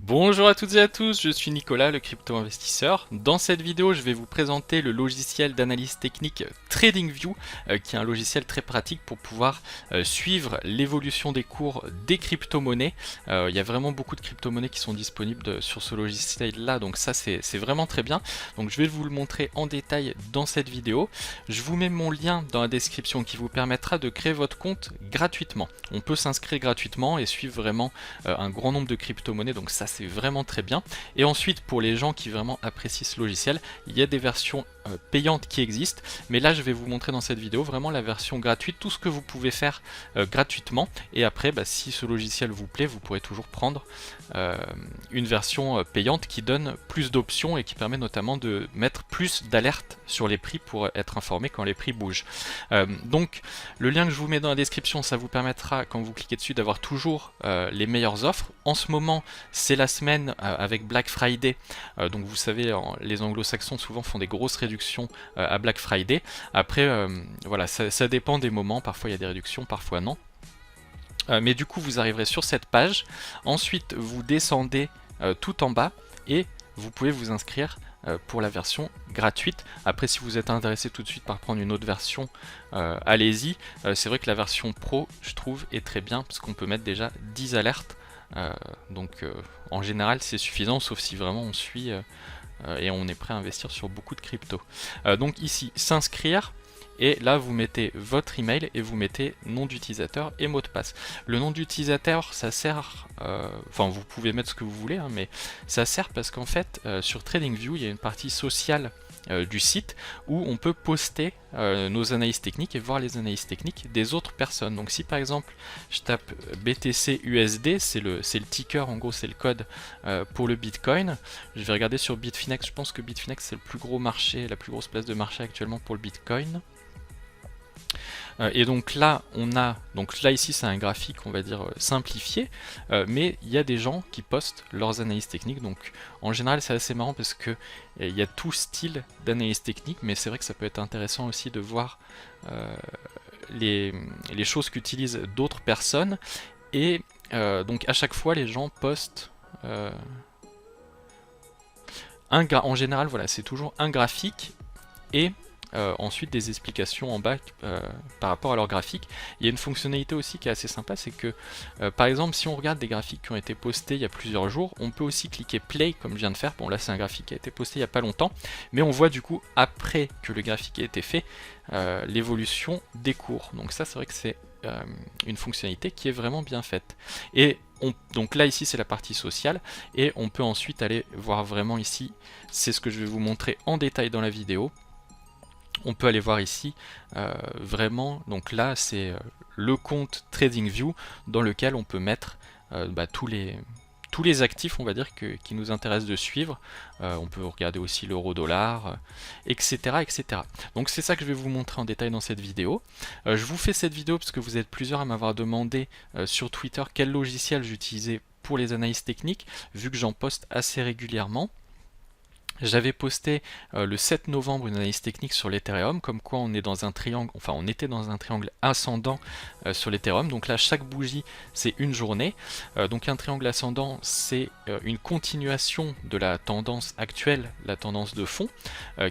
Bonjour à toutes et à tous, je suis Nicolas, le crypto-investisseur. Dans cette vidéo, je vais vous présenter le logiciel d'analyse technique TradingView, qui est un logiciel très pratique pour pouvoir suivre l'évolution des cours des crypto-monnaies. Il y a vraiment beaucoup de crypto-monnaies qui sont disponibles sur ce logiciel-là, donc ça c'est vraiment très bien. Donc je vais vous le montrer en détail dans cette vidéo. Je vous mets mon lien dans la description qui vous permettra de créer votre compte gratuitement. On peut s'inscrire gratuitement et suivre vraiment un grand nombre de crypto-monnaies, donc ça c'est vraiment très bien. Et ensuite, pour les gens qui vraiment apprécient ce logiciel, il y a des versions payantes qui existent, mais là je vais vous montrer dans cette vidéo vraiment la version gratuite, tout ce que vous pouvez faire gratuitement, et après si ce logiciel vous plaît, vous pourrez toujours prendre une version payante qui donne plus d'options et qui permet notamment de mettre plus d'alertes sur les prix pour être informé quand les prix bougent. Donc le lien que je vous mets dans la description, ça vous permettra quand vous cliquez dessus d'avoir toujours les meilleures offres. En ce moment c'est la semaine avec Black Friday, donc vous savez les anglo-saxons souvent font des grosses réductions à Black Friday. Après voilà, ça dépend des moments, parfois il y a des réductions, parfois non. Mais du coup vous arriverez sur cette page, ensuite vous descendez tout en bas et vous pouvez vous inscrire pour la version gratuite. Après si vous êtes intéressé tout de suite par prendre une autre version, allez-y. C'est vrai que la version pro je trouve est très bien parce qu'on peut mettre déjà 10 alertes, donc en général c'est suffisant, sauf si vraiment on suit et on est prêt à investir sur beaucoup de crypto. Donc ici s'inscrire, et là vous mettez votre email et vous mettez nom d'utilisateur et mot de passe. Le nom d'utilisateur ça sert, enfin vous pouvez mettre ce que vous voulez, hein, mais ça sert parce qu'en fait sur TradingView il y a une partie sociale du site où on peut poster nos analyses techniques et voir les analyses techniques des autres personnes. Donc si par exemple je tape BTC USD, c'est le ticker, en gros c'est le code pour le Bitcoin. Je vais regarder sur Bitfinex, je pense que Bitfinex c'est le plus gros marché, la plus grosse place de marché actuellement pour le Bitcoin. Et donc là ici c'est un graphique on va dire simplifié, mais il y a des gens qui postent leurs analyses techniques, donc en général c'est assez marrant parce que il y a tout style d'analyse technique, mais c'est vrai que ça peut être intéressant aussi de voir les choses qu'utilisent d'autres personnes, et donc à chaque fois les gens postent en général voilà, c'est toujours un graphique et ensuite des explications en bas par rapport à leur graphique. Il y a une fonctionnalité aussi qui est assez sympa, c'est que par exemple si on regarde des graphiques qui ont été postés il y a plusieurs jours, on peut aussi cliquer play comme je viens de faire. Bon là c'est un graphique qui a été posté il n'y a pas longtemps, mais on voit du coup après que le graphique a été fait l'évolution des cours. Donc ça c'est vrai que c'est une fonctionnalité qui est vraiment bien faite. Et donc là ici c'est la partie sociale, et on peut ensuite aller voir vraiment ici, c'est ce que je vais vous montrer en détail dans la vidéo. On peut aller voir ici vraiment, donc là c'est le compte TradingView dans lequel on peut mettre tous les actifs on va dire qui nous intéressent de suivre. On peut regarder aussi l'euro-dollar, etc., etc. Donc c'est ça que je vais vous montrer en détail dans cette vidéo. Je vous fais cette vidéo parce que vous êtes plusieurs à m'avoir demandé sur Twitter quel logiciel j'utilisais pour les analyses techniques, vu que j'en poste assez régulièrement. J'avais posté le 7 novembre une analyse technique sur l'Ethereum, comme quoi on est dans un triangle, enfin on était dans un triangle ascendant sur l'Ethereum. Donc là chaque bougie c'est une journée. Donc un triangle ascendant c'est une continuation de la tendance actuelle, la tendance de fond,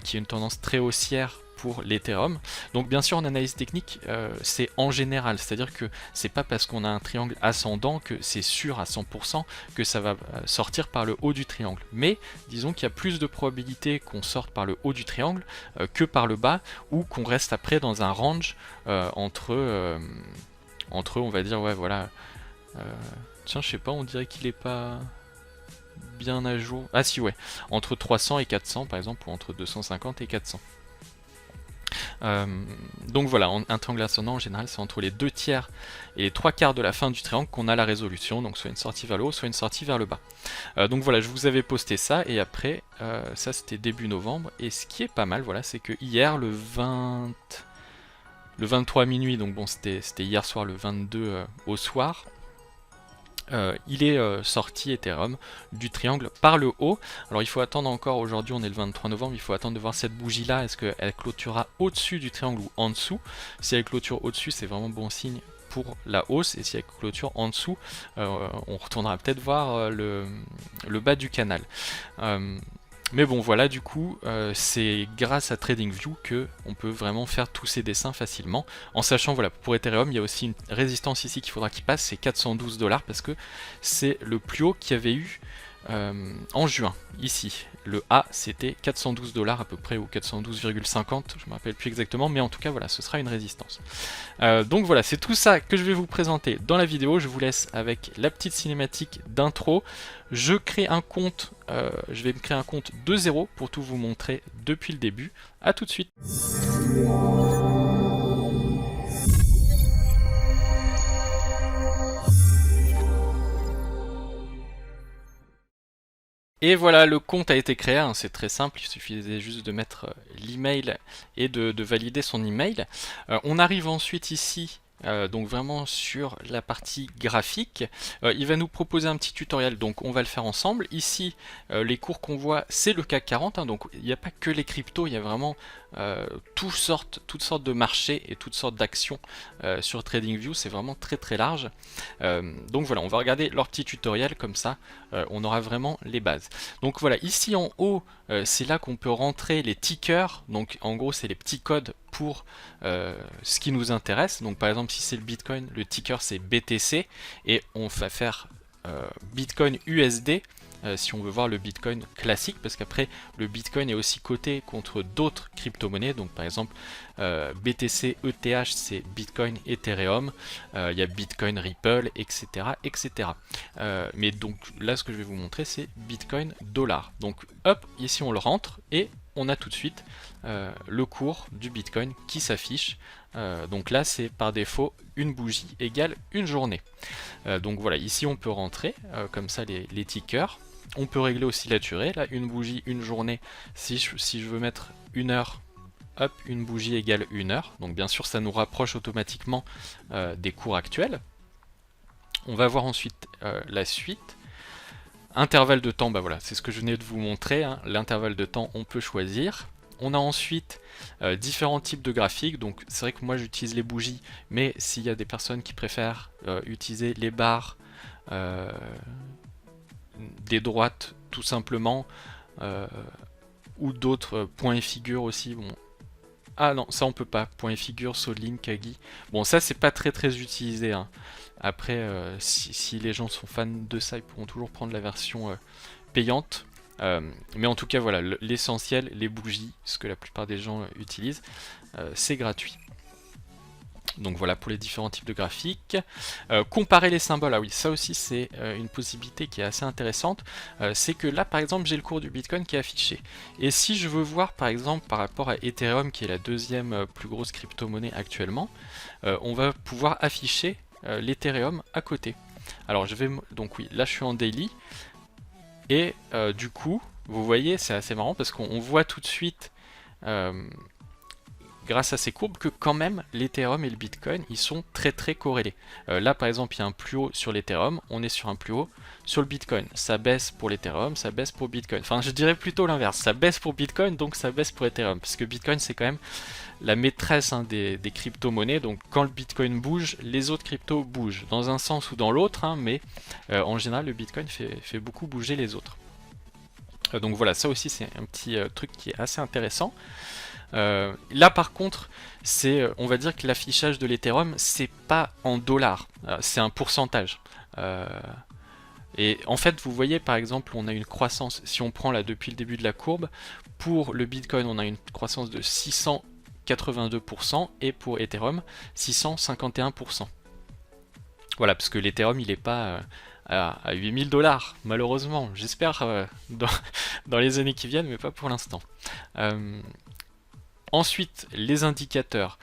qui est une tendance très haussière pour l'Ethereum. Donc bien sûr en analyse technique c'est en général, c'est-à-dire que c'est pas parce qu'on a un triangle ascendant que c'est sûr à 100% que ça va sortir par le haut du triangle, mais disons qu'il y a plus de probabilité qu'on sorte par le haut du triangle que par le bas, ou qu'on reste après dans un range entre on va dire ouais voilà tiens je sais pas, on dirait qu'il est pas bien à jour, ah si ouais, entre 300 et 400 par exemple, ou entre 250 et 400. Donc voilà, un triangle ascendant en général c'est entre les 2/3 et les 3/4 de la fin du triangle qu'on a la résolution, donc soit une sortie vers le haut, soit une sortie vers le bas. Donc voilà, je vous avais posté ça, et après, ça c'était début novembre, et ce qui est pas mal, voilà, c'est que hier le 23 minuit, donc bon c'était hier soir, le 22 au soir, il est sorti Ethereum du triangle par le haut. Alors il faut attendre encore, aujourd'hui on est le 23 novembre, il faut attendre de voir cette bougie là, est-ce qu'elle clôturera au-dessus du triangle ou en dessous. Si elle clôture au-dessus c'est vraiment bon signe pour la hausse, et s'il y a clôture en dessous, on retournera peut-être voir le bas du canal. Mais bon voilà, du coup c'est grâce à TradingView que on peut vraiment faire tous ces dessins facilement, en sachant, voilà, pour Ethereum il y a aussi une résistance ici qu'il faudra qu'il passe, c'est 412 $, parce que c'est le plus haut qu'il y avait eu en juin. Ici le A c'était 412 $ à peu près, ou 412,50, je me rappelle plus exactement, mais en tout cas voilà, ce sera une résistance. Donc voilà, c'est tout ça que je vais vous présenter dans la vidéo. Je vous laisse avec la petite cinématique d'intro. Je crée un compte, je vais me créer un compte de 0 pour tout vous montrer depuis le début. A tout de suite. Et voilà, le compte a été créé, hein, c'est très simple, il suffisait juste de mettre l'email et de valider son email. On arrive ensuite ici, donc vraiment sur la partie graphique. Il va nous proposer un petit tutoriel, donc on va le faire ensemble. Ici, les cours qu'on voit, c'est le CAC 40, hein, donc il n'y a pas que les cryptos, il y a vraiment toutes sortes de marchés et toutes sortes d'actions sur TradingView, c'est vraiment très très large. Donc voilà, on va regarder leur petit tutoriel, comme ça on aura vraiment les bases. Donc voilà, ici en haut, c'est là qu'on peut rentrer les tickers, donc en gros c'est les petits codes pour ce qui nous intéresse. Donc par exemple si c'est le Bitcoin, le ticker c'est BTC, et on va faire Bitcoin USD si on veut voir le Bitcoin classique, parce qu'après le Bitcoin est aussi coté contre d'autres crypto-monnaies. Donc par exemple BTC ETH c'est Bitcoin Ethereum, il y a Bitcoin Ripple, etc. etc. Mais donc là ce que je vais vous montrer c'est Bitcoin dollar. Donc hop, ici on le rentre et on a tout de suite le cours du Bitcoin qui s'affiche. Donc là c'est par défaut une bougie égale une journée. Donc voilà, ici on peut rentrer comme ça les tickers. On peut régler aussi la durée, là une bougie, une journée. Si je veux mettre une heure, hop, une bougie égale une heure. Donc bien sûr ça nous rapproche automatiquement des cours actuels. On va voir ensuite la suite. Intervalle de temps, bah voilà, c'est ce que je venais de vous montrer, hein. L'intervalle de temps on peut choisir. On a ensuite différents types de graphiques, donc c'est vrai que moi j'utilise les bougies, mais s'il y a des personnes qui préfèrent utiliser les barres, des droites tout simplement, ou d'autres points et figures aussi, bon. Ah non, ça on peut pas, point et figure, Solink, Kagi, bon ça c'est pas très utilisé, hein. Après si les gens sont fans de ça, ils pourront toujours prendre la version payante. Mais en tout cas voilà, l'essentiel, les bougies, ce que la plupart des gens utilisent, c'est gratuit. Donc voilà pour les différents types de graphiques. Comparer les symboles, ah oui, ça aussi c'est une possibilité qui est assez intéressante. C'est que là par exemple j'ai le cours du Bitcoin qui est affiché. Et si je veux voir par exemple par rapport à Ethereum qui est la deuxième plus grosse crypto-monnaie actuellement, on va pouvoir afficher l'Ethereum à côté. Alors je vais, donc oui, là je suis en daily. Et du coup, vous voyez, c'est assez marrant parce qu'on voit tout de suite, grâce à ces courbes, que quand même l'Ethereum et le Bitcoin, ils sont très corrélés. Là par exemple, il y a un plus haut sur l'Ethereum, on est sur un plus haut sur le Bitcoin. Ça baisse pour l'Ethereum, ça baisse pour Bitcoin. Enfin, je dirais plutôt l'inverse. Ça baisse pour Bitcoin, donc ça baisse pour Ethereum. Parce que Bitcoin, c'est quand même la maîtresse, hein, des crypto-monnaies. Donc quand le Bitcoin bouge, les autres cryptos bougent. Dans un sens ou dans l'autre, hein, mais en général, le Bitcoin fait beaucoup bouger les autres. Donc voilà, ça aussi c'est un petit truc qui est assez intéressant. Là par contre, c'est, on va dire que l'affichage de l'Ethereum, c'est pas en dollars, c'est un pourcentage. Et en fait, vous voyez par exemple, on a une croissance, si on prend là depuis le début de la courbe, pour le Bitcoin, on a une croissance de 682%, et pour Ethereum, 651%. Voilà, parce que l'Ethereum, il n'est pas à 8000 $, malheureusement. J'espère dans les années qui viennent, mais pas pour l'instant. Ensuite, les indicateurs.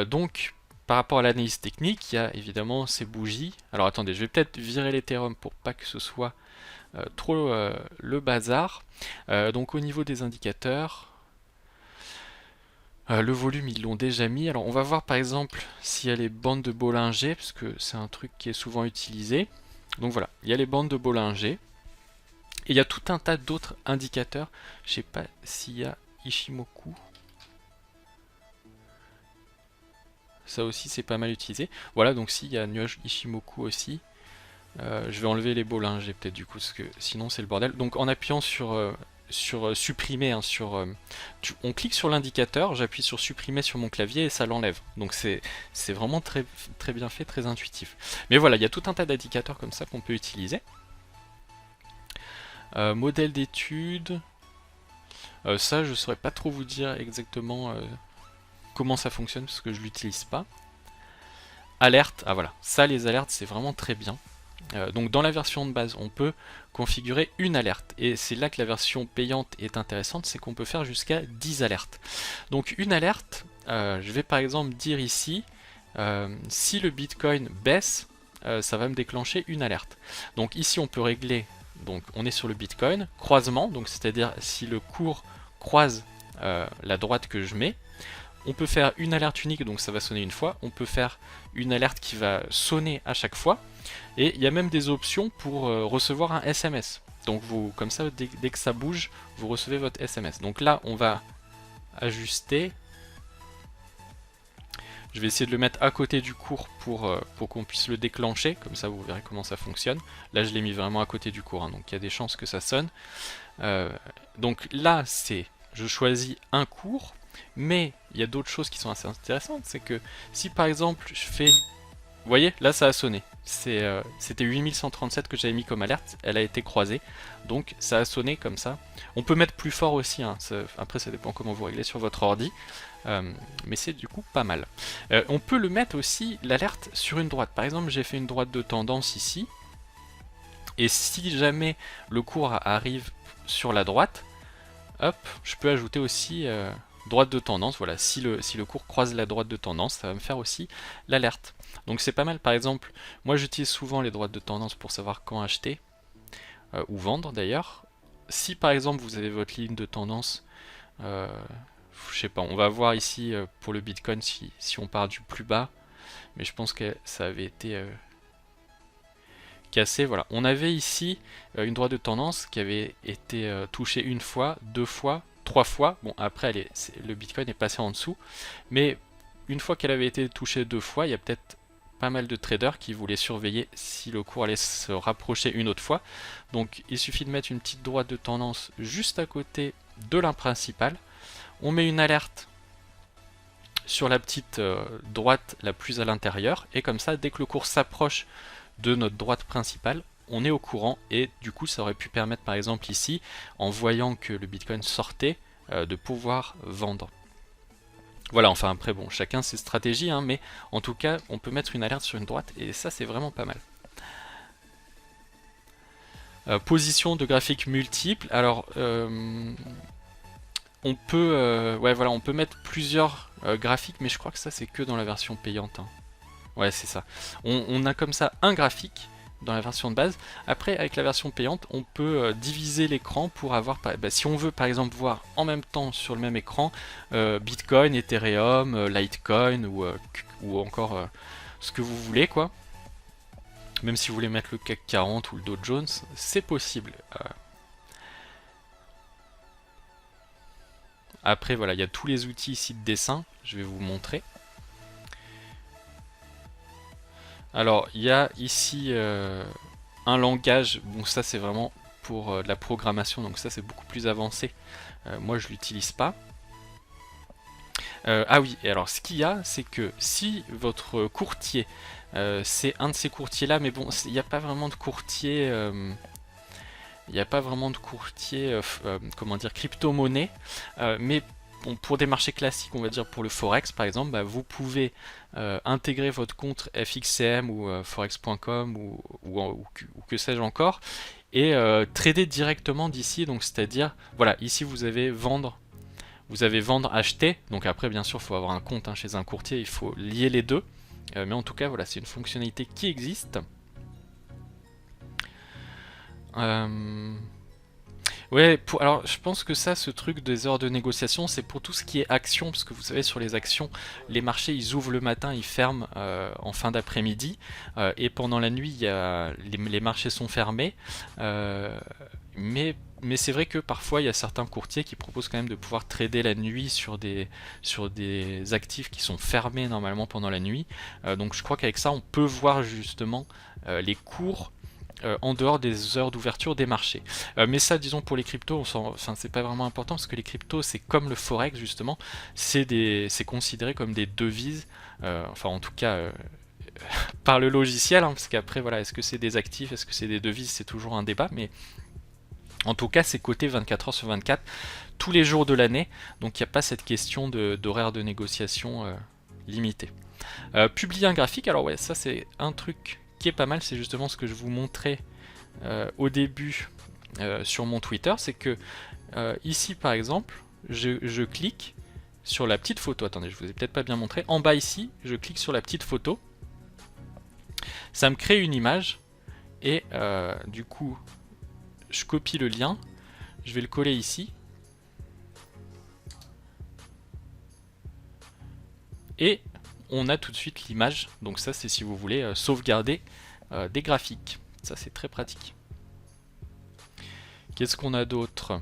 Donc, par rapport à l'analyse technique, il y a évidemment ces bougies. Alors attendez, je vais peut-être virer l'Ethereum pour pas que ce soit trop le bazar. Donc au niveau des indicateurs, le volume ils l'ont déjà mis. Alors on va voir par exemple s'il y a les bandes de Bollinger, parce que c'est un truc qui est souvent utilisé. Donc voilà, il y a les bandes de Bollinger. Et il y a tout un tas d'autres indicateurs. Je sais pas s'il y a Ishimoku. ça aussi c'est pas mal utilisé. Voilà, donc s'il y a nuage Ishimoku aussi, je vais enlever les Bollinger peut-être du coup, parce que sinon c'est le bordel. Donc en appuyant sur supprimer, hein, on clique sur l'indicateur, j'appuie sur supprimer sur mon clavier et ça l'enlève. Donc c'est vraiment très, très bien fait, très intuitif. Mais voilà, il y a tout un tas d'indicateurs comme ça qu'on peut utiliser. Modèle d'étude, ça je ne saurais pas trop vous dire exactement comment ça fonctionne parce que je l'utilise pas. Alerte, ah voilà, ça les alertes c'est vraiment très bien. Donc dans la version de base, on peut configurer une alerte. Et c'est là que la version payante est intéressante, c'est qu'on peut faire jusqu'à 10 alertes. Donc une alerte, je vais par exemple dire ici, si le Bitcoin baisse, ça va me déclencher une alerte. Donc ici on peut régler, donc on est sur le Bitcoin, croisement, donc c'est-à-dire si le cours croise la droite que je mets. On peut faire une alerte unique, donc ça va sonner une fois. On peut faire une alerte qui va sonner à chaque fois. Et il y a même des options pour recevoir un SMS. Donc vous, comme ça, dès que ça bouge, vous recevez votre SMS. Donc là, on va ajuster. Je vais essayer de le mettre à côté du cours pour qu'on puisse le déclencher. Comme ça, vous verrez comment ça fonctionne. Là, je l'ai mis vraiment à côté du cours, hein, donc il y a des chances que ça sonne. Donc là, je choisis un cours. Mais il y a d'autres choses qui sont assez intéressantes, c'est que si par exemple je fais... Vous voyez, là ça a sonné. C'était 8137 que j'avais mis comme alerte, elle a été croisée, donc ça a sonné comme ça. On peut mettre plus fort aussi, hein, après ça dépend comment vous réglez sur votre ordi, mais c'est du coup pas mal. On peut le mettre aussi, l'alerte, sur une droite. Par exemple, j'ai fait une droite de tendance ici, et si jamais le cours arrive sur la droite, hop, je peux ajouter aussi... droite de tendance, voilà, si le cours croise la droite de tendance, ça va me faire aussi l'alerte. Donc c'est pas mal, par exemple, moi j'utilise souvent les droites de tendance pour savoir quand acheter, ou vendre d'ailleurs. Si par exemple vous avez votre ligne de tendance, je sais pas, on va voir ici pour le Bitcoin si on part du plus bas, mais je pense que ça avait été cassé, voilà. On avait ici une droite de tendance qui avait été touchée une fois, deux fois, 3 fois, bon après le Bitcoin est passé en dessous, mais une fois qu'elle avait été touchée 2 fois, il y a peut-être pas mal de traders qui voulaient surveiller si le cours allait se rapprocher une autre fois. Donc il suffit de mettre une petite droite de tendance juste à côté de la principale, on met une alerte sur la petite droite la plus à l'intérieur, et comme ça dès que le cours s'approche de notre droite principale, on est au courant, et du coup ça aurait pu permettre par exemple ici, en voyant que le Bitcoin sortait, de pouvoir vendre. Voilà, enfin après bon, chacun ses stratégies, hein, mais en tout cas on peut mettre une alerte sur une droite, et ça c'est vraiment pas mal. Position de graphique multiple, alors on peut, ouais, voilà, on peut mettre plusieurs graphiques, mais je crois que ça c'est que dans la version payante, hein. Ouais, c'est ça. On a comme ça un graphique dans la version de base. Après, avec la version payante, on peut diviser l'écran pour avoir, si on veut par exemple voir en même temps sur le même écran Bitcoin, Ethereum, Litecoin ou encore ce que vous voulez, quoi. Même si vous voulez mettre le CAC 40 ou le Dow Jones, c'est possible. Après, voilà, il y a tous les outils ici de dessin, je vais vous montrer. Alors, il y a ici un langage, bon ça c'est vraiment pour de la programmation, donc ça c'est beaucoup plus avancé. Moi je l'utilise pas. Ah oui, et alors ce qu'il y a, c'est que si votre courtier, c'est un de ces courtiers-là, mais bon, il n'y a pas vraiment de courtier... il n'y a pas vraiment de courtier, comment dire, crypto-monnaie, mais bon, pour des marchés classiques, on va dire pour le Forex par exemple, bah, vous pouvez intégrer votre compte FXCM ou forex.com ou que sais-je encore, et trader directement d'ici, donc c'est-à-dire, voilà, ici vous avez vendre, acheter, donc après bien sûr il faut avoir un compte hein, chez un courtier, il faut lier les deux, mais en tout cas voilà, c'est une fonctionnalité qui existe. Ouais, alors je pense que ça, ce truc des heures de négociation, c'est pour tout ce qui est action, parce que vous savez, sur les actions, les marchés, ils ouvrent le matin, ils ferment en fin d'après-midi, et pendant la nuit, les marchés sont fermés, mais mais c'est vrai que parfois il y a certains courtiers qui proposent quand même de pouvoir trader la nuit sur des actifs qui sont fermés normalement pendant la nuit. Donc je crois qu'avec ça on peut voir justement les cours en dehors des heures d'ouverture des marchés. Mais ça, disons, pour les cryptos, c'est pas vraiment important parce que les cryptos, c'est comme le forex justement, c'est considéré comme des devises, enfin en tout cas par le logiciel, hein, parce qu'après voilà, est-ce que c'est des actifs, est-ce que c'est des devises, c'est toujours un débat, mais en tout cas c'est coté 24 heures sur 24, tous les jours de l'année, donc il n'y a pas cette question d'horaire de négociation limité. Publier un graphique, alors ouais, ça c'est un truc qui est pas mal, c'est justement ce que je vous montrais au début sur mon Twitter, c'est que ici par exemple, je clique sur la petite photo, attendez, je vous ai peut-être pas bien montré, en bas ici, je clique sur la petite photo, ça me crée une image, et du coup, je copie le lien, je vais le coller ici, et on a tout de suite l'image, donc ça c'est si vous voulez sauvegarder des graphiques, ça c'est très pratique. Qu'est-ce qu'on a d'autre?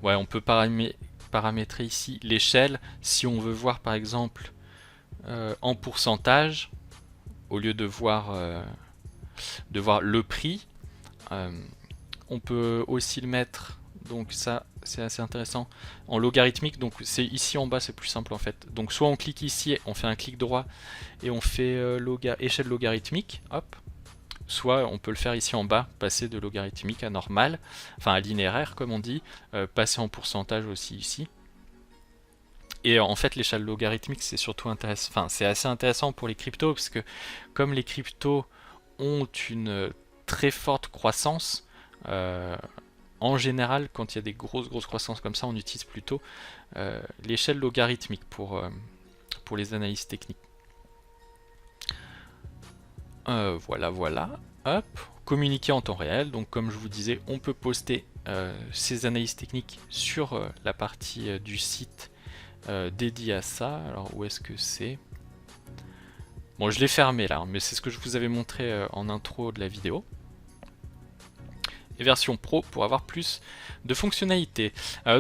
Ouais, on peut paramétrer ici l'échelle, si on veut voir par exemple en pourcentage, au lieu de voir le prix. On peut aussi le mettre, donc ça c'est assez intéressant, en logarithmique, donc c'est ici en bas, c'est plus simple en fait. Donc soit on clique ici, on fait un clic droit et on fait échelle logarithmique, hop. Soit on peut le faire ici en bas, passer de logarithmique à normal, enfin à linéaire comme on dit, passer en pourcentage aussi ici. Et en fait l'échelle logarithmique c'est surtout intéressant, enfin c'est assez intéressant pour les cryptos, parce que comme les cryptos ont une très forte croissance, en général quand il y a des grosses croissances comme ça, on utilise plutôt l'échelle logarithmique pour les analyses techniques. Voilà, hop, communiquer en temps réel, donc comme je vous disais, on peut poster ces analyses techniques sur la partie du site dédié à ça. Alors où est-ce que c'est? Bon, je l'ai fermé là, mais c'est ce que je vous avais montré en intro de la vidéo. Et version pro pour avoir plus de fonctionnalités.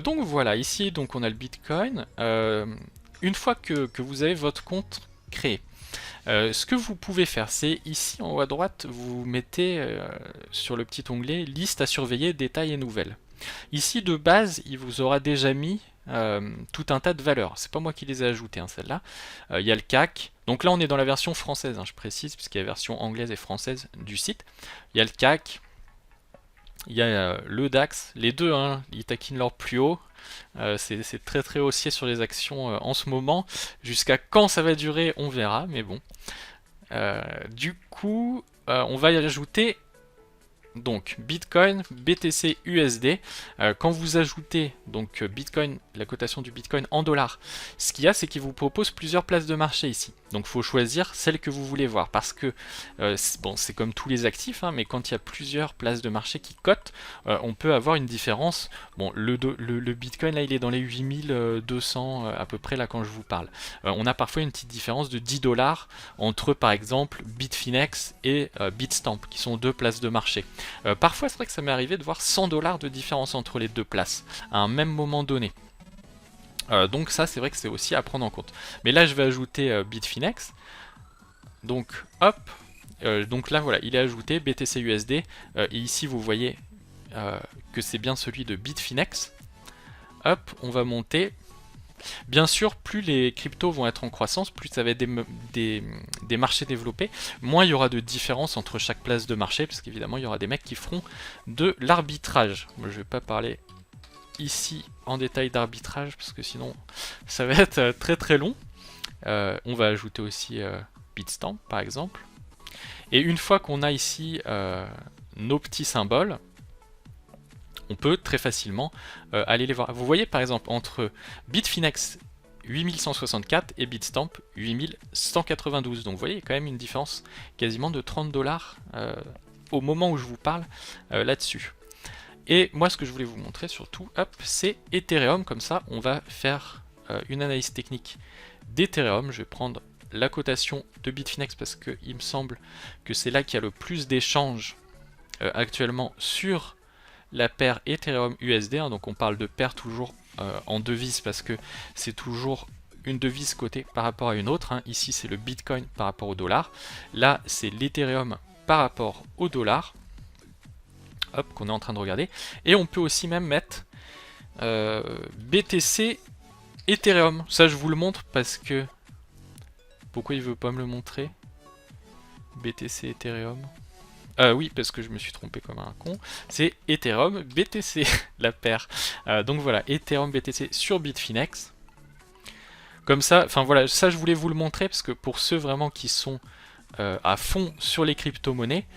Donc voilà, ici donc on a le Bitcoin. Une fois que vous avez votre compte créé, ce que vous pouvez faire, c'est ici en haut à droite, vous mettez sur le petit onglet liste à surveiller, détails et nouvelles. Ici de base, il vous aura déjà mis tout un tas de valeurs. C'est pas moi qui les ai ajoutées, hein, celles-là. Il y a le CAC. Donc là, on est dans la version française, hein, je précise, puisqu'il y a la version anglaise et française du site. Il y a le CAC. Il y a le DAX, les deux, hein, ils taquinent leur plus haut. C'est très haussier sur les actions en ce moment. Jusqu'à quand ça va durer, on verra, mais bon. Du coup, on va y ajouter donc Bitcoin, BTC, USD. Quand vous ajoutez donc Bitcoin, la cotation du Bitcoin en dollars, ce qu'il y a, c'est qu'il vous propose plusieurs places de marché ici. Donc il faut choisir celle que vous voulez voir, parce que bon, c'est comme tous les actifs, hein, mais quand il y a plusieurs places de marché qui cotent, on peut avoir une différence. Bon, le Bitcoin là, il est dans les 8200 à peu près là quand je vous parle. On a parfois une petite différence de 10 $ entre par exemple Bitfinex et Bitstamp, qui sont deux places de marché. Parfois c'est vrai que ça m'est arrivé de voir 100 $ de différence entre les deux places à un même moment donné. Donc ça c'est vrai que c'est aussi à prendre en compte. Mais là je vais ajouter Bitfinex. Donc hop, donc là voilà, il est ajouté BTC USD. Et ici vous voyez que c'est bien celui de Bitfinex. Hop, on va monter. Bien sûr, plus les cryptos vont être en croissance, plus ça va être des marchés développés, moins il y aura de différence entre chaque place de marché, parce qu'évidemment il y aura des mecs qui feront de l'arbitrage. Moi je vais pas parler ici en détail d'arbitrage, parce que sinon ça va être très long. On va ajouter aussi Bitstamp par exemple. Et une fois qu'on a ici nos petits symboles, on peut très facilement aller les voir. Vous voyez par exemple entre Bitfinex 8164 et Bitstamp 8192. Donc vous voyez, il y a quand même une différence quasiment de 30 $ au moment où je vous parle là-dessus. Et moi ce que je voulais vous montrer surtout, c'est Ethereum. Comme ça on va faire une analyse technique d'Ethereum. Je vais prendre la cotation de Bitfinex parce qu'il me semble que c'est là qu'il y a le plus d'échanges actuellement sur la paire Ethereum USD, hein, donc on parle de paire toujours en devise parce que c'est toujours une devise cotée par rapport à une autre, hein. Ici c'est le Bitcoin par rapport au dollar, là c'est l'Ethereum par rapport au dollar, hop, qu'on est en train de regarder, et on peut aussi même mettre BTC Ethereum, ça je vous le montre parce que, pourquoi il veut pas me le montrer? BTC Ethereum, oui, parce que je me suis trompé comme un con. C'est Ethereum BTC, la paire. Donc voilà, Ethereum BTC sur Bitfinex. Comme ça, enfin voilà, ça je voulais vous le montrer parce que pour ceux vraiment qui sont à fond sur les crypto-monnaies,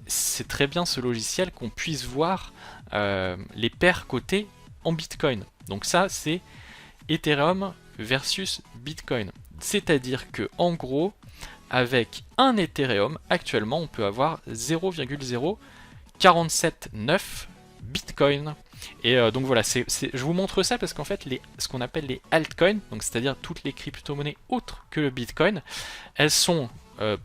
c'est très bien ce logiciel qu'on puisse voir les paires cotées en Bitcoin. Donc ça, c'est Ethereum versus Bitcoin. C'est-à-dire que en gros, avec un Ethereum, actuellement, on peut avoir 0,0479 Bitcoin. Et donc voilà, je vous montre ça parce qu'en fait, ce qu'on appelle les altcoins, donc c'est-à-dire toutes les crypto-monnaies autres que le Bitcoin, elles sont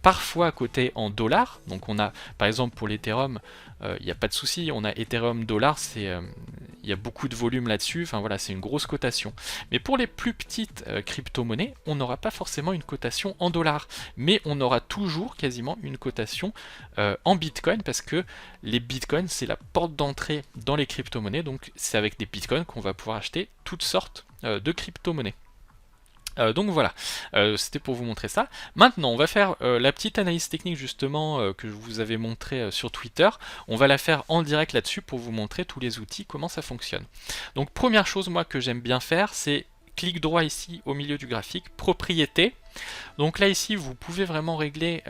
parfois cotées en dollars. Donc on a, par exemple pour l'Ethereum, il n'y a pas de souci, on a Ethereum dollar, il y a beaucoup de volume là-dessus, enfin voilà, c'est une grosse cotation. Mais pour les plus petites crypto-monnaies, on n'aura pas forcément une cotation en dollars, mais on aura toujours quasiment une cotation en Bitcoin, parce que les Bitcoins, c'est la porte d'entrée dans les crypto-monnaies, donc c'est avec des Bitcoins qu'on va pouvoir acheter toutes sortes de crypto-monnaies. Donc voilà, c'était pour vous montrer ça. Maintenant, on va faire la petite analyse technique justement que je vous avais montré sur Twitter. On va la faire en direct là-dessus pour vous montrer tous les outils, comment ça fonctionne. Donc première chose, moi, que j'aime bien faire, c'est clic droit ici au milieu du graphique, propriété. Donc là ici, vous pouvez vraiment régler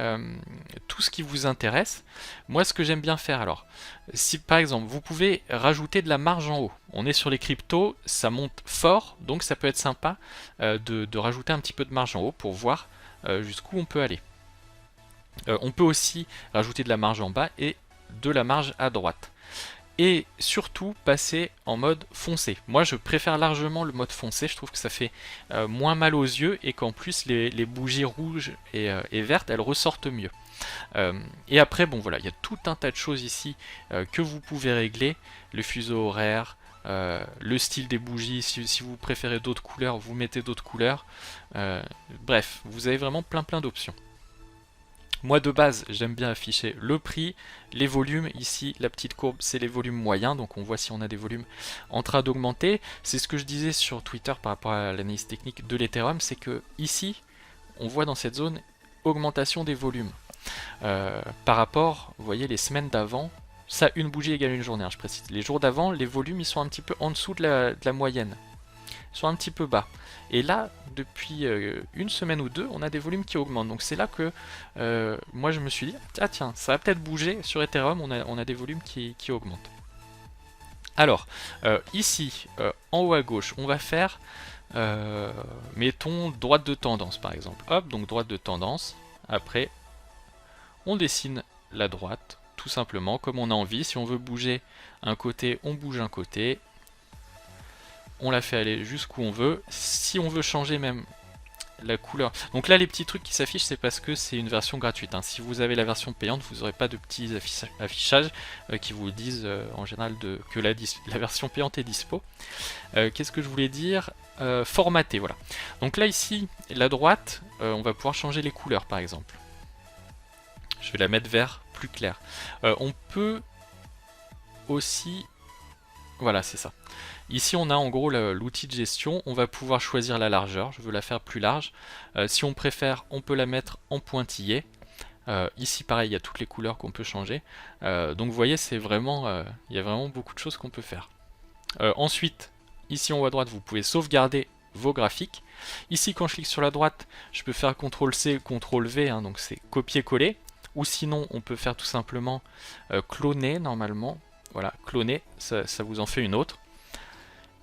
tout ce qui vous intéresse. Moi, ce que j'aime bien faire, alors, si par exemple, vous pouvez rajouter de la marge en haut. On est sur les cryptos, ça monte fort, donc ça peut être sympa de rajouter un petit peu de marge en haut pour voir jusqu'où on peut aller. On peut aussi rajouter de la marge en bas et de la marge à droite. Et surtout passer en mode foncé. Moi je préfère largement le mode foncé, je trouve que ça fait moins mal aux yeux et qu'en plus les bougies rouges et vertes elles ressortent mieux. Et après bon voilà, il y a tout un tas de choses ici que vous pouvez régler, le fuseau horaire, le style des bougies, si vous préférez d'autres couleurs, vous mettez d'autres couleurs, bref, vous avez vraiment plein d'options. Moi de base j'aime bien afficher le prix, les volumes, ici la petite courbe c'est les volumes moyens, donc on voit si on a des volumes en train d'augmenter. C'est ce que je disais sur Twitter par rapport à l'analyse technique de l'Ethereum, c'est que ici on voit dans cette zone augmentation des volumes. Par rapport, vous voyez les semaines d'avant, ça une bougie égale une journée, hein, je précise. Les jours d'avant, les volumes ils sont un petit peu en dessous de la moyenne, ils sont un petit peu bas. Et là, depuis une semaine ou deux, on a des volumes qui augmentent. Donc c'est là que moi je me suis dit, ah tiens, ça va peut-être bouger sur Ethereum, on a des volumes qui augmentent. Alors, ici, en haut à gauche, on va faire, mettons, droite de tendance par exemple. Hop, donc droite de tendance. Après, on dessine la droite, tout simplement, comme on a envie. Si on veut bouger un côté, on bouge un côté. On la fait aller jusqu'où on veut. Si on veut changer même la couleur. Donc là les petits trucs qui s'affichent c'est parce que c'est une version gratuite, hein. Si vous avez la version payante vous n'aurez pas de petits affichages qui vous disent en général que la version payante est dispo. Qu'est-ce que je voulais dire, formater, voilà. Donc là ici la droite on va pouvoir changer les couleurs par exemple. Je vais la mettre vert plus clair. On peut aussi, voilà c'est ça. Ici on a en gros l'outil de gestion, on va pouvoir choisir la largeur, je veux la faire plus large. Si on préfère, on peut la mettre en pointillé. Ici pareil, il y a toutes les couleurs qu'on peut changer. Donc vous voyez, c'est vraiment, il y a vraiment beaucoup de choses qu'on peut faire. Ensuite, ici en haut à droite, vous pouvez sauvegarder vos graphiques. Ici quand je clique sur la droite, je peux faire CTRL-C, CTRL-V, hein, donc c'est copier-coller. Ou sinon, on peut faire tout simplement cloner normalement. Voilà, cloner, ça vous en fait une autre.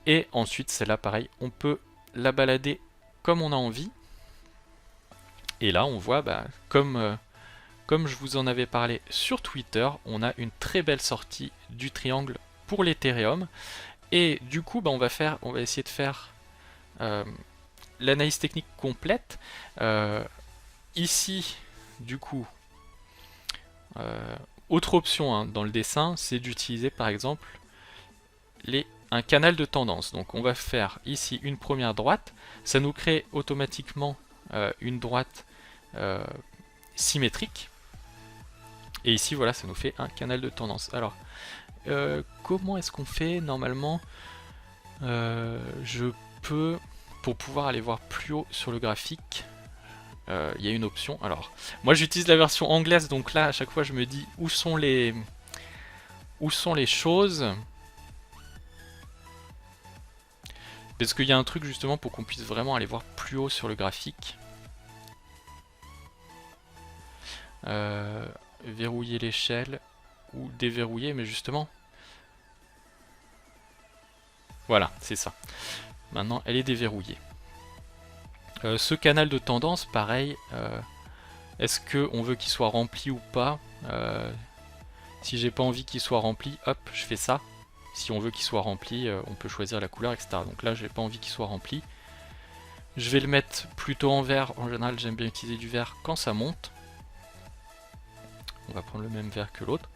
Et ensuite, celle-là, pareil, on peut la balader comme on a envie. Et là, on voit, bah, comme je vous en avais parlé sur Twitter, on a une très belle sortie du triangle pour l'Ethereum. Et du coup, bah, on va essayer de faire l'analyse technique complète. Ici, du coup, Autre option hein, dans le dessin, c'est d'utiliser par exemple un canal de tendance. Donc on va faire ici une première droite, ça nous crée automatiquement une droite symétrique. Et ici voilà, ça nous fait un canal de tendance. Alors comment est-ce qu'on fait normalement? Je peux, pour pouvoir aller voir plus haut sur le graphique, il y a une option. Alors moi j'utilise la version anglaise, donc là à chaque fois je me dis où sont les choses. Parce qu'il y a un truc justement pour qu'on puisse vraiment aller voir plus haut sur le graphique. Verrouiller l'échelle ou déverrouiller, mais justement. Voilà, c'est ça. Maintenant, elle est déverrouillée. Ce canal de tendance, pareil, est-ce qu'on veut qu'il soit rempli ou pas? Si j'ai pas envie qu'il soit rempli, hop, je fais ça. Si on veut qu'il soit rempli, on peut choisir la couleur, etc. Donc là, j'ai pas envie qu'il soit rempli. Je vais le mettre plutôt en vert. En général, j'aime bien utiliser du vert quand ça monte. On va prendre le même vert que l'autre.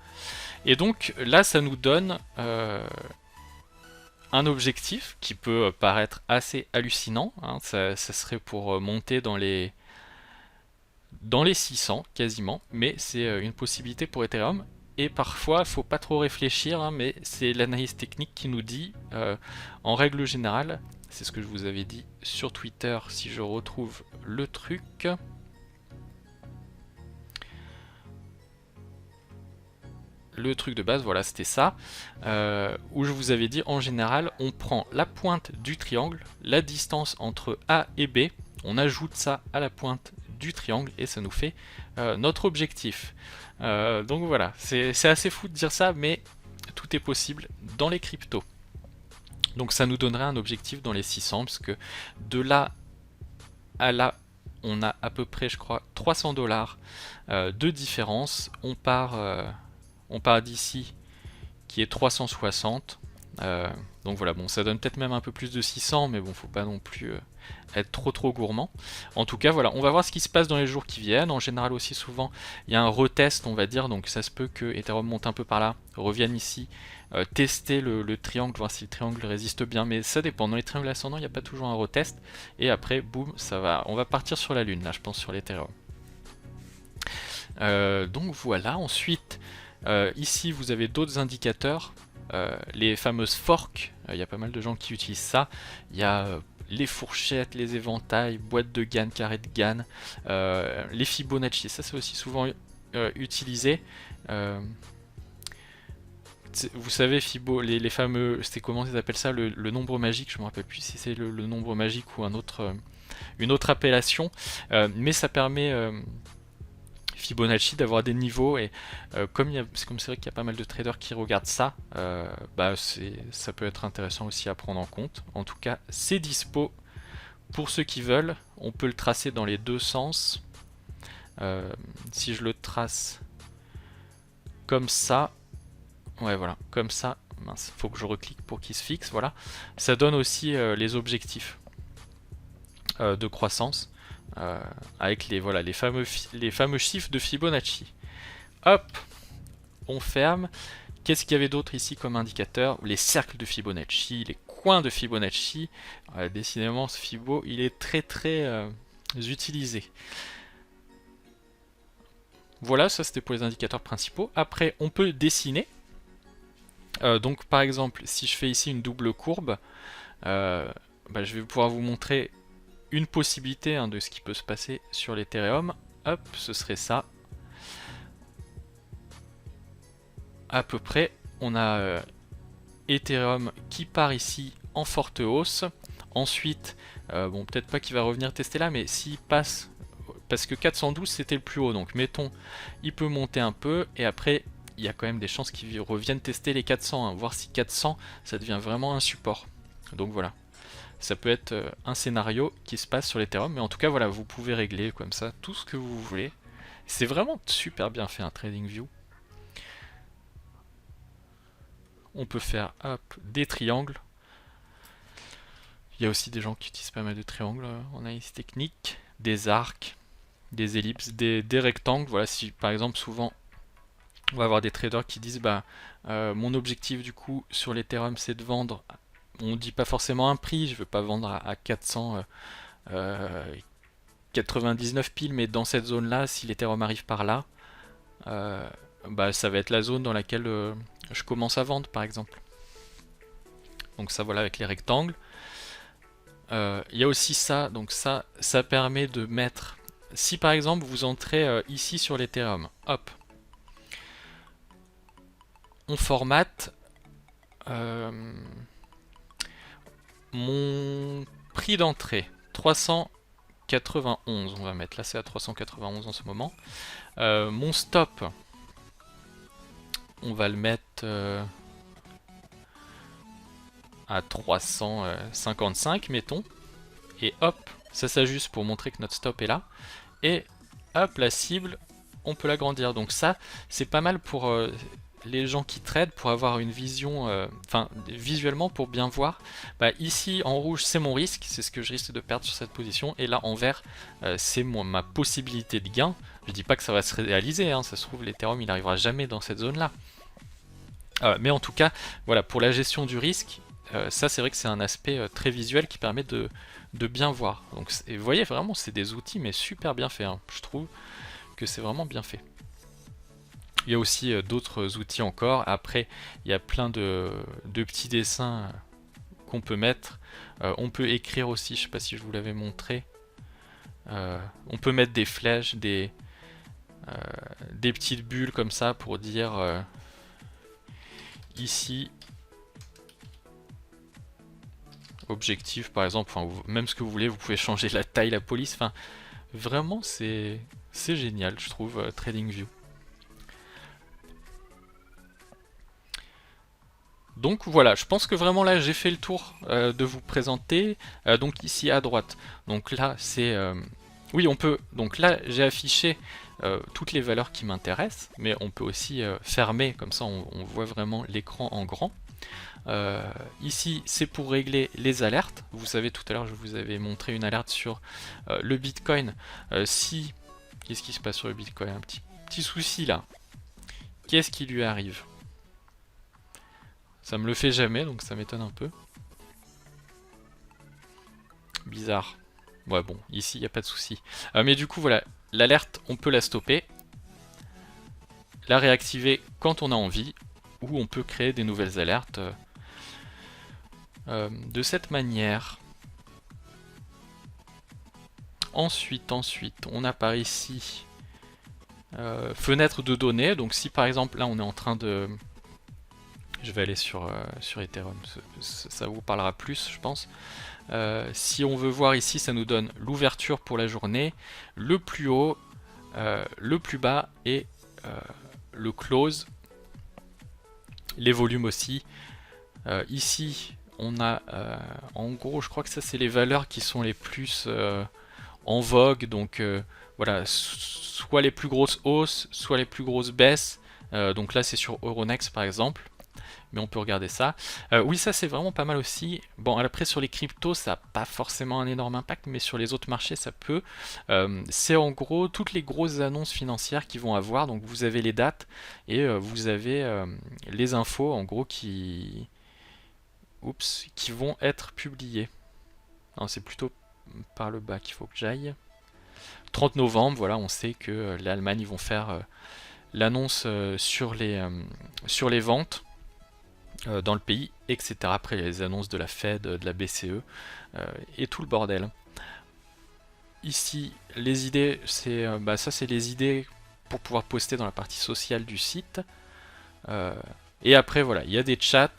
Et donc là, ça nous donne un objectif qui peut paraître assez hallucinant. Hein. Ça serait pour monter dans les 600 quasiment, mais c'est une possibilité pour Ethereum. Et parfois, il faut pas trop réfléchir, hein, mais c'est l'analyse technique qui nous dit, en règle générale, c'est ce que je vous avais dit sur Twitter, si je retrouve le truc. Le truc de base, voilà, c'était ça, où je vous avais dit, en général, on prend la pointe du triangle, la distance entre A et B, on ajoute ça à la pointe du triangle et ça nous fait notre objectif. Donc voilà, c'est assez fou de dire ça, mais tout est possible dans les cryptos. Donc ça nous donnerait un objectif dans les 600, parce que de là à là, on a à peu près, je crois, 300 $ de différence. On part d'ici qui est 360. Donc voilà, bon, ça donne peut-être même un peu plus de 600, mais bon, faut pas non plus être trop gourmand. En tout cas, voilà, on va voir ce qui se passe dans les jours qui viennent. En général aussi, souvent, il y a un retest, on va dire, donc ça se peut que Ethereum monte un peu par là, revienne ici, tester le triangle, voir si le triangle résiste bien, mais ça dépend. Dans les triangles ascendants, il n'y a pas toujours un retest, et après, boum, ça va. On va partir sur la lune, là, je pense, sur l'Ethereum. Donc voilà, ensuite, ici, vous avez d'autres indicateurs. Les fameuses forks, il y a pas mal de gens qui utilisent ça. Il y a les fourchettes, les éventails, boîtes de Gann, carrés de Gann, les Fibonacci, ça c'est aussi souvent utilisé. Vous savez, les fameux, c'est comment ils appellent ça, le nombre magique, je me rappelle plus si c'est le nombre magique ou une autre appellation, mais ça permet Fibonacci d'avoir des niveaux, et comme c'est vrai qu'il y a pas mal de traders qui regardent ça, ça peut être intéressant aussi à prendre en compte. En tout cas, c'est dispo pour ceux qui veulent. On peut le tracer dans les deux sens. Si je le trace comme ça, ouais voilà, comme ça, mince, faut que je reclique pour qu'il se fixe, voilà. Ça donne aussi les objectifs de croissance. Avec les fameux chiffres de Fibonacci. Hop, on ferme. Qu'est-ce qu'il y avait d'autre ici comme indicateur? Les cercles de Fibonacci, les coins de Fibonacci. Décidément, ce Fibo, il est très utilisé. Voilà, ça c'était pour les indicateurs principaux. Après, on peut dessiner. Donc par exemple, si je fais ici une double courbe, je vais pouvoir vous montrer une possibilité de ce qui peut se passer sur l'Ethereum. Hop, ce serait ça. À peu près, on a Ethereum qui part ici en forte hausse. Ensuite, bon, peut-être pas qu'il va revenir tester là, mais s'il passe, parce que 412 c'était le plus haut, donc mettons, il peut monter un peu, et après, il y a quand même des chances qu'il revienne tester les 400, voir si 400, ça devient vraiment un support. Donc voilà. Ça peut être un scénario qui se passe sur l'Ethereum, mais en tout cas voilà, vous pouvez régler comme ça tout ce que vous voulez. C'est vraiment super bien fait un TradingView. On peut faire des triangles. Il y a aussi des gens qui utilisent pas mal de triangles en analyse technique, des arcs, des ellipses, des rectangles. Voilà, si par exemple souvent On va avoir des traders qui disent bah mon objectif du coup sur l'Ethereum c'est de vendre. On dit pas forcément un prix, je veux pas vendre à 499 piles, mais dans cette zone là, si l'Ethereum arrive par là, bah ça va être la zone dans laquelle je commence à vendre par exemple. Donc ça voilà avec les rectangles. Il y a aussi ça, donc ça permet de mettre, si par exemple vous entrez ici sur l'Ethereum, hop, on formate mon prix d'entrée, 391 on va mettre, là c'est à 391 en ce moment. Mon stop, on va le mettre à 355 mettons, et hop, ça s'ajuste pour montrer que notre stop est là, et hop, la cible, on peut l'agrandir. Donc ça, c'est pas mal pour les gens qui tradent, pour avoir une vision, enfin visuellement pour bien voir. Bah, ici en rouge c'est mon risque, c'est ce que je risque de perdre sur cette position, et là en vert c'est ma possibilité de gain. Je dis pas que ça va se réaliser, hein, ça se trouve l'Ethereum il n'arrivera jamais dans cette zone là. Mais en tout cas, voilà, pour la gestion du risque, ça c'est vrai que c'est un aspect très visuel qui permet de bien voir. Donc, vous voyez vraiment c'est des outils mais super bien faits, hein. Je trouve que c'est vraiment bien fait. Il y a aussi d'autres outils encore. Après, il y a plein de petits dessins qu'on peut mettre. On peut écrire aussi, je ne sais pas si je vous l'avais montré. On peut mettre des flèches, des petites bulles comme ça pour dire ici objectif par exemple, enfin, même ce que vous voulez, vous pouvez changer la taille, la police. Enfin, vraiment c'est génial je trouve TradingView. Donc voilà, je pense que vraiment là j'ai fait le tour de vous présenter. Donc ici à droite, donc là c'est... oui on peut, donc là j'ai affiché toutes les valeurs qui m'intéressent, mais on peut aussi fermer, comme ça on voit vraiment l'écran en grand. Ici c'est pour régler les alertes. Vous savez tout à l'heure je vous avais montré une alerte sur le Bitcoin. Si, qu'est-ce qui se passe sur le Bitcoin? Un petit souci là. Qu'est-ce qui lui arrive? Ça me le fait jamais, donc ça m'étonne un peu. Bizarre. Ouais, bon, ici, il n'y a pas de souci. Mais du coup, voilà, l'alerte, on peut la stopper, la réactiver quand on a envie, ou on peut créer des nouvelles alertes de cette manière. Ensuite, on a par ici fenêtre de données. Donc si par exemple, là, on est en train de... Je vais aller sur Ethereum, ça vous parlera plus, je pense. Si on veut voir ici, ça nous donne l'ouverture pour la journée, le plus haut, le plus bas et le close, les volumes aussi. Ici, on a, en gros, je crois que ça c'est les valeurs qui sont les plus en vogue. Donc voilà, soit les plus grosses hausses, soit les plus grosses baisses. Donc là, c'est sur Euronext par exemple. Mais on peut regarder ça. Oui, ça c'est vraiment pas mal aussi. Bon, après sur les cryptos, ça n'a pas forcément un énorme impact, mais sur les autres marchés, ça peut. C'est en gros toutes les grosses annonces financières qu'ils vont avoir. Donc vous avez les dates et vous avez les infos en gros qui vont être publiées. Non, c'est plutôt par le bas qu'il faut que j'aille. 30 novembre, voilà, on sait que l'Allemagne ils vont faire l'annonce sur les ventes dans le pays, etc. Après les annonces de la Fed, de la BCE et tout le bordel. Ici, les idées, c'est ça c'est les idées pour pouvoir poster dans la partie sociale du site. Et après voilà, il y a des chats.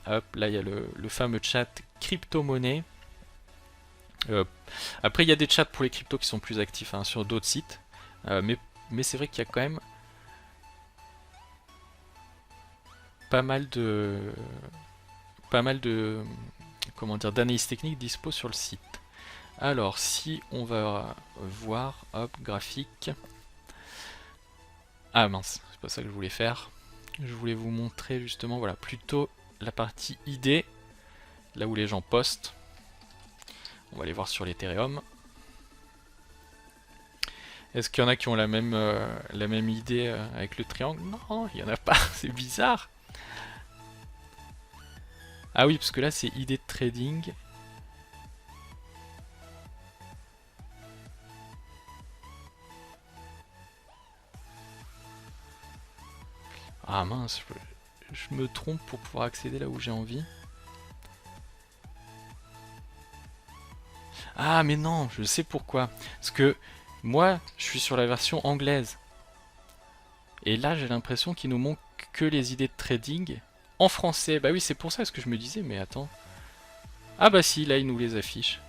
Hop, là il y a le fameux chat crypto-monnaie. Après il y a des chats pour les cryptos qui sont plus actifs hein, sur d'autres sites. Mais c'est vrai qu'il y a quand même pas mal de comment dire d'analyse technique dispo sur le site. Alors si on va voir, hop, graphique. Ah mince, c'est pas ça que je voulais faire. Je voulais vous montrer justement, voilà, plutôt la partie idée, là où les gens postent. On va aller voir sur l'Ethereum. Est-ce qu'il y en a qui ont la même idée avec le triangle? Non, il n'y en a pas, c'est bizarre. Ah oui, parce que là c'est idée de trading. Ah mince, je me trompe pour pouvoir accéder là où j'ai envie. Ah mais non, je sais pourquoi. Parce que moi, je suis sur la version anglaise. Et là, j'ai l'impression qu'il nous manque que les idées de trading en français. Bah oui, c'est pour ça ce que je me disais, mais attends. Ah bah si, là, il nous les affiche.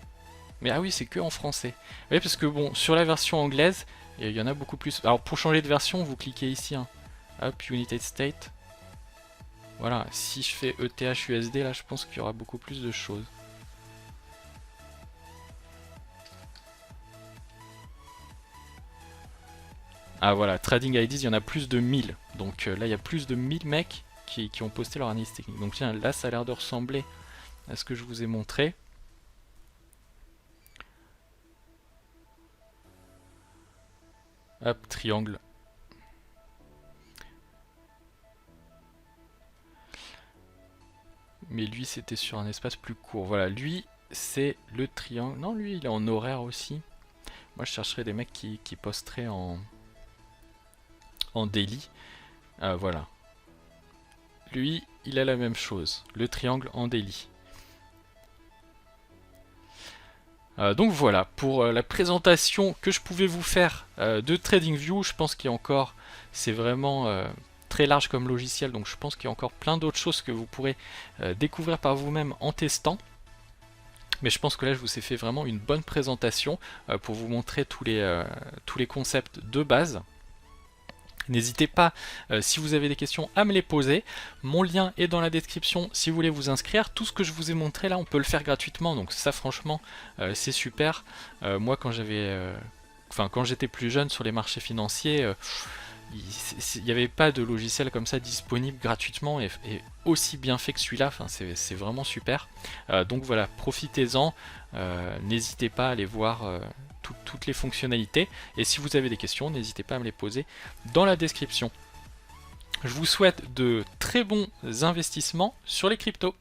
Mais ah oui, c'est que en français. Oui, parce que bon, sur la version anglaise, il y en a beaucoup plus. Alors pour changer de version, vous cliquez ici. Hein. Hop, United States. Voilà, si je fais ETH USD, là, je pense qu'il y aura beaucoup plus de choses. Ah voilà, Trading IDs, il y en a plus de 1000. Donc là, il y a plus de 1000 mecs qui ont posté leur analyse technique. Donc tiens, là, ça a l'air de ressembler à ce que je vous ai montré. Hop, triangle. Mais lui, c'était sur un espace plus court. Voilà, lui, c'est le triangle. Non, lui, il est en horaire aussi. Moi, je chercherais des mecs qui posteraient en daily. Voilà. Lui, il a la même chose. Le triangle en daily. Donc voilà, pour la présentation que je pouvais vous faire de TradingView, je pense qu'il y a encore, c'est vraiment très large comme logiciel, donc je pense qu'il y a encore plein d'autres choses que vous pourrez découvrir par vous-même en testant. Mais je pense que là, je vous ai fait vraiment une bonne présentation pour vous montrer tous les concepts de base. N'hésitez pas, si vous avez des questions, à me les poser. Mon lien est dans la description si vous voulez vous inscrire. Tout ce que je vous ai montré là, on peut le faire gratuitement. Donc ça, franchement, c'est super. Moi, quand j'étais plus jeune sur les marchés financiers, il n'y avait pas de logiciel comme ça disponible gratuitement et aussi bien fait que celui-là. Enfin, c'est vraiment super. Donc voilà, profitez-en. N'hésitez pas à aller voir toutes les fonctionnalités. Et si vous avez des questions, n'hésitez pas à me les poser dans la description. Je vous souhaite de très bons investissements sur les cryptos.